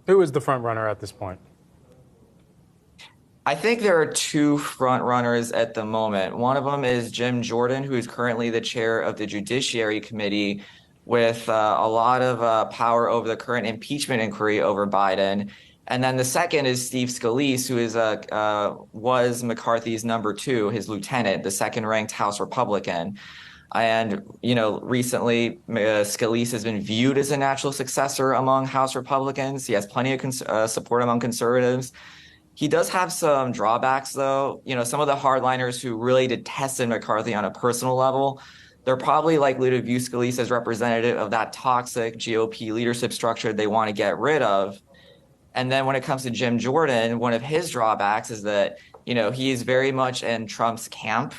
Who is the front runner at this point? I think there are two front runners at the moment. One of them is Jim Jordan, who is currently the chair of the Judiciary Committee with a lot of power over the current impeachment inquiry over Biden. And then the second is Steve Scalise, who is was McCarthy's number two, his lieutenant, the second ranked House Republican. And, recently Scalise has been viewed as a natural successor among House Republicans. He has plenty of support among conservatives. He does have some drawbacks, though. Some of the hardliners who really detested McCarthy on a personal level, they're probably likely to view Scalise as representative of that toxic GOP leadership structure they want to get rid of. And then when it comes to Jim Jordan, one of his drawbacks is that, he's very much in Trump's camp.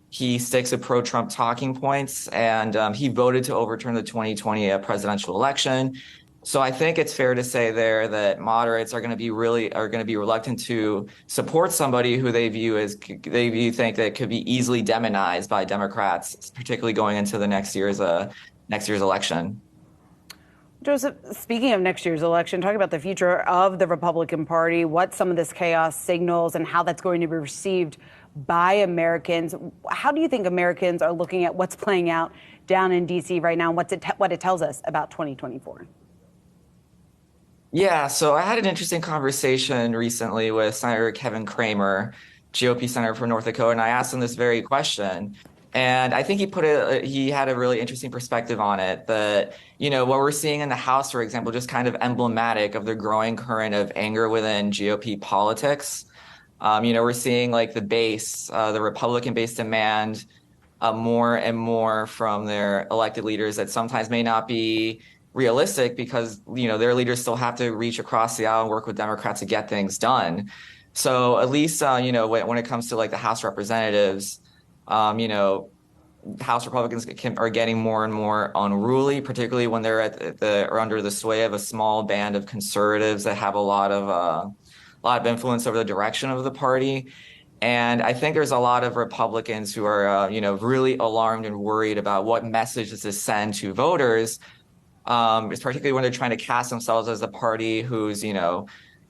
He sticks to pro-Trump talking points, and he voted to overturn the 2020 presidential election. So I think it's fair to say there that moderates are going to be reluctant to support somebody who think that could be easily demonized by Democrats, particularly going into the next year's election. Joseph, speaking of next year's election, talking about the future of the Republican Party, what some of this chaos signals and how that's going to be received by Americans. How do you think Americans are looking at what's playing out down in D.C. right now and what it tells us about 2024? Yeah, so I had an interesting conversation recently with Senator Kevin Cramer, GOP senator from North Dakota, and I asked him this very question. And I think he had a really interesting perspective on it that, what we're seeing in the House, for example, just kind of emblematic of the growing current of anger within GOP politics. We're seeing like the Republican base demand more and more from their elected leaders that sometimes may not be realistic because, their leaders still have to reach across the aisle and work with Democrats to get things done. So at least, when it comes to like the House representatives, House Republicans are getting more and more unruly, particularly when they're or under the sway of a small band of conservatives that have a lot of influence over the direction of the party. And I think there's a lot of Republicans who are, really alarmed and worried about what message does this send to voters, it's particularly when they're trying to cast themselves as a party who's,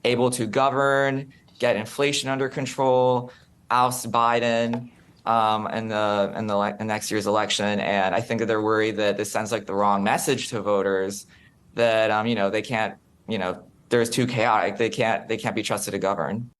able to govern, get inflation under control, oust Biden in next year's election. And I think that they're worried that this sends like the wrong message to voters that, they can't, there's too chaotic. They can't be trusted to govern.